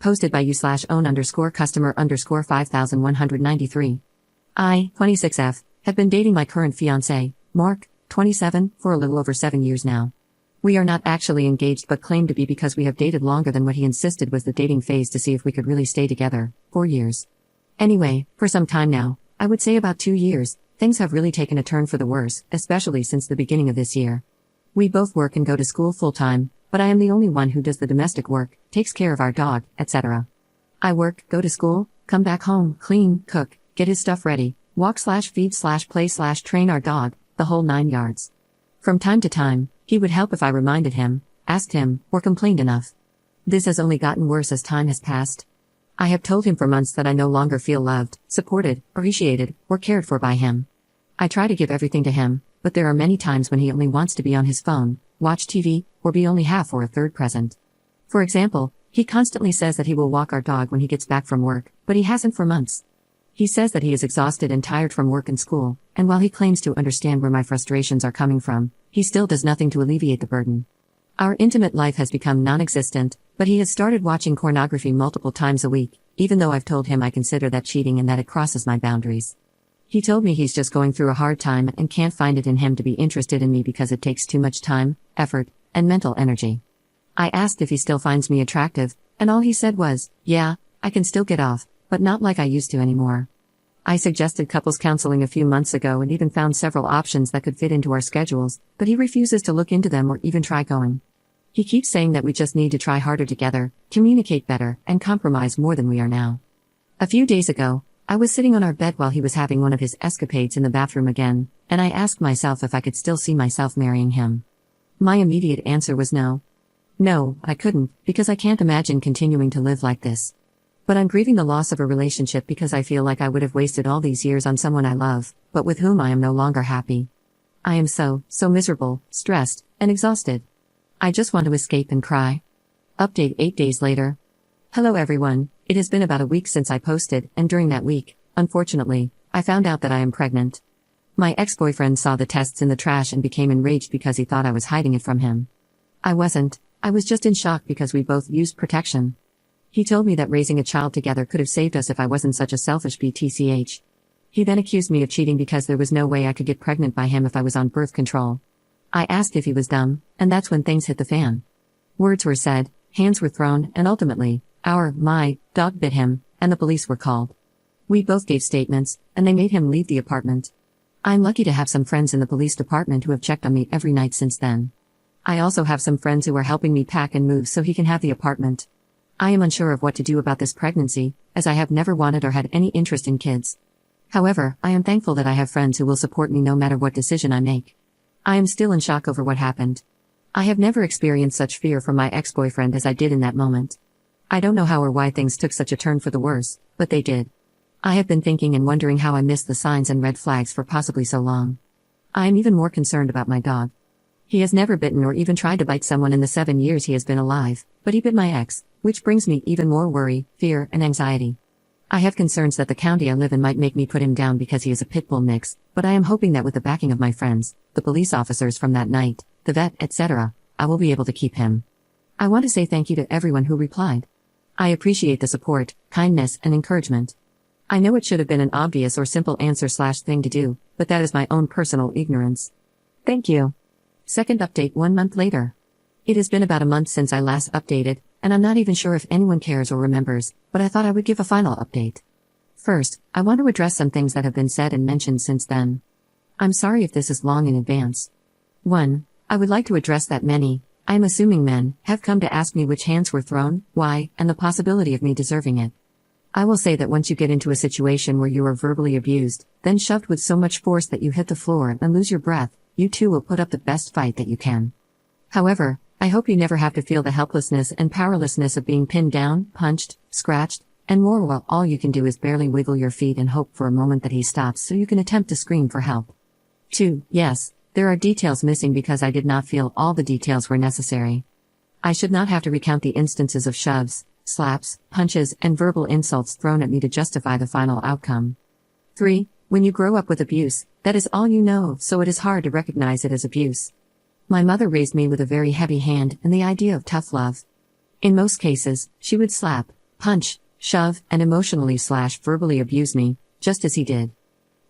Posted by you/own_customer_5193. I, 26F, have been dating my current fiancé, Mark, 27, for a little over 7 years now. We are not actually engaged but claim to be because we have dated longer than what he insisted was the dating phase to see if we could really stay together, 4 years. Anyway, for some time now, I would say about 2 years, things have really taken a turn for the worse, especially since the beginning of this year. We both work and go to school full-time, but I am the only one who does the domestic work, takes care of our dog, etc. I work, go to school, come back home, clean, cook, get his stuff ready, walk/feed/play/train our dog, the whole 9 yards. From time to time, he would help if I reminded him, asked him, or complained enough. This has only gotten worse as time has passed. I have told him for months that I no longer feel loved, supported, appreciated, or cared for by him. I try to give everything to him, but there are many times when he only wants to be on his phone, watch TV, or be only half or a third present. For example, he constantly says that he will walk our dog when he gets back from work, but he hasn't for months. He says that he is exhausted and tired from work and school, and while he claims to understand where my frustrations are coming from, he still does nothing to alleviate the burden. Our intimate life has become non-existent, but he has started watching pornography multiple times a week, even though I've told him I consider that cheating and that it crosses my boundaries. He told me he's just going through a hard time and can't find it in him to be interested in me because it takes too much time, effort, and mental energy. I asked if he still finds me attractive, and all he said was, "Yeah, I can still get off, but not like I used to anymore." I suggested couples counseling a few months ago and even found several options that could fit into our schedules, but he refuses to look into them or even try going. He keeps saying that we just need to try harder together, communicate better, and compromise more than we are now. A few days ago, I was sitting on our bed while he was having one of his escapades in the bathroom again, and I asked myself if I could still see myself marrying him. My immediate answer was no. No, I couldn't, because I can't imagine continuing to live like this. But I'm grieving the loss of a relationship because I feel like I would have wasted all these years on someone I love, but with whom I am no longer happy. I am so miserable, stressed, and exhausted. I just want to escape and cry. Update 8 days later. Hello everyone, it has been about a week since I posted, and during that week, unfortunately, I found out that I am pregnant. My ex-boyfriend saw the tests in the trash and became enraged because he thought I was hiding it from him. I wasn't, I was just in shock because we both used protection. He told me that raising a child together could have saved us if I wasn't such a selfish BTCH. He then accused me of cheating because there was no way I could get pregnant by him if I was on birth control. I asked if he was dumb, and that's when things hit the fan. Words were said, hands were thrown, and ultimately, my dog bit him, and the police were called. We both gave statements, and they made him leave the apartment. I'm lucky to have some friends in the police department who have checked on me every night since then. I also have some friends who are helping me pack and move so he can have the apartment. I am unsure of what to do about this pregnancy, as I have never wanted or had any interest in kids. However, I am thankful that I have friends who will support me no matter what decision I make. I am still in shock over what happened. I have never experienced such fear from my ex-boyfriend as I did in that moment. I don't know how or why things took such a turn for the worse, but they did. I have been thinking and wondering how I missed the signs and red flags for possibly so long. I am even more concerned about my dog. He has never bitten or even tried to bite someone in the 7 years he has been alive, but he bit my ex, which brings me even more worry, fear, and anxiety. I have concerns that the county I live in might make me put him down because he is a pit bull mix, but I am hoping that with the backing of my friends, the police officers from that night, the vet, etc., I will be able to keep him. I want to say thank you to everyone who replied. I appreciate the support, kindness, and encouragement. I know it should have been an obvious or simple answer/thing to do, but that is my own personal ignorance. Thank you. Second update 1 month later. It has been about a month since I last updated, and I'm not even sure if anyone cares or remembers, but I thought I would give a final update. First, I want to address some things that have been said and mentioned since then. I'm sorry if this is long in advance. 1. I would like to address that many, I am assuming men, have come to ask me which hands were thrown, why, and the possibility of me deserving it. I will say that once you get into a situation where you are verbally abused, then shoved with so much force that you hit the floor and lose your breath, you too will put up the best fight that you can. However, I hope you never have to feel the helplessness and powerlessness of being pinned down, punched, scratched, and more while all you can do is barely wiggle your feet and hope for a moment that he stops so you can attempt to scream for help. 2. Yes, there are details missing because I did not feel all the details were necessary. I should not have to recount the instances of shoves, slaps, punches, and verbal insults thrown at me to justify the final outcome. 3. When you grow up with abuse, that is all you know, so it is hard to recognize it as abuse. My mother raised me with a very heavy hand and the idea of tough love. In most cases, she would slap, punch, shove, and emotionally/verbally abuse me, just as he did.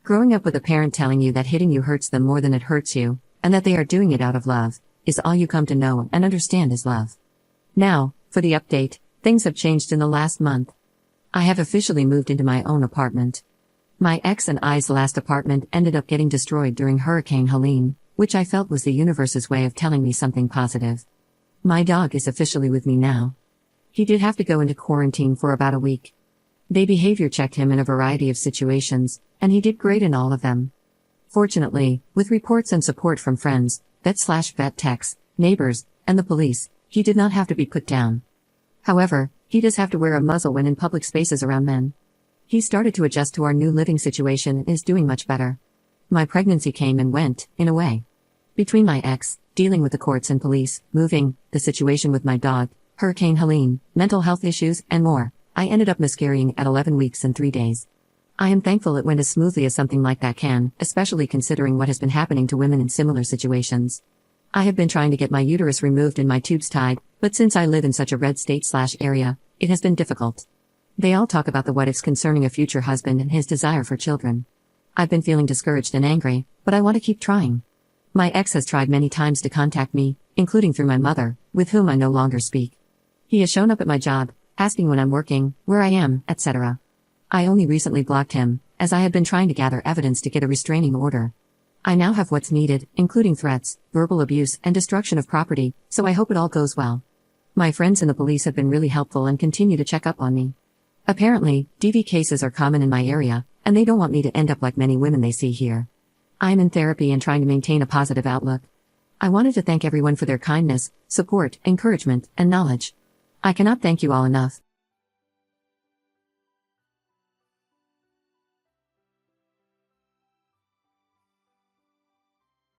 Growing up with a parent telling you that hitting you hurts them more than it hurts you, and that they are doing it out of love, is all you come to know and understand is love. Now, for the update, things have changed in the last month. I have officially moved into my own apartment. My ex and I's last apartment ended up getting destroyed during Hurricane Helene, which I felt was the universe's way of telling me something positive. My dog is officially with me now. He did have to go into quarantine for about a week. They behavior checked him in a variety of situations, and he did great in all of them. Fortunately, with reports and support from friends, vet/vet techs, neighbors, and the police, he did not have to be put down. However, he does have to wear a muzzle when in public spaces around men. He started to adjust to our new living situation and is doing much better. My pregnancy came and went, in a way. Between my ex, dealing with the courts and police, moving, the situation with my dog, Hurricane Helene, mental health issues, and more, I ended up miscarrying at 11 weeks and 3 days. I am thankful it went as smoothly as something like that can, especially considering what has been happening to women in similar situations. I have been trying to get my uterus removed and my tubes tied, but since I live in such a red state/area, it has been difficult. They all talk about the what-ifs concerning a future husband and his desire for children. I've been feeling discouraged and angry, but I want to keep trying. My ex has tried many times to contact me, including through my mother, with whom I no longer speak. He has shown up at my job, asking when I'm working, where I am, etc. I only recently blocked him, as I had been trying to gather evidence to get a restraining order. I now have what's needed, including threats, verbal abuse, and destruction of property, so I hope it all goes well. My friends in the police have been really helpful and continue to check up on me. Apparently, DV cases are common in my area, and they don't want me to end up like many women they see here. I am in therapy and trying to maintain a positive outlook. I wanted to thank everyone for their kindness, support, encouragement, and knowledge. I cannot thank you all enough.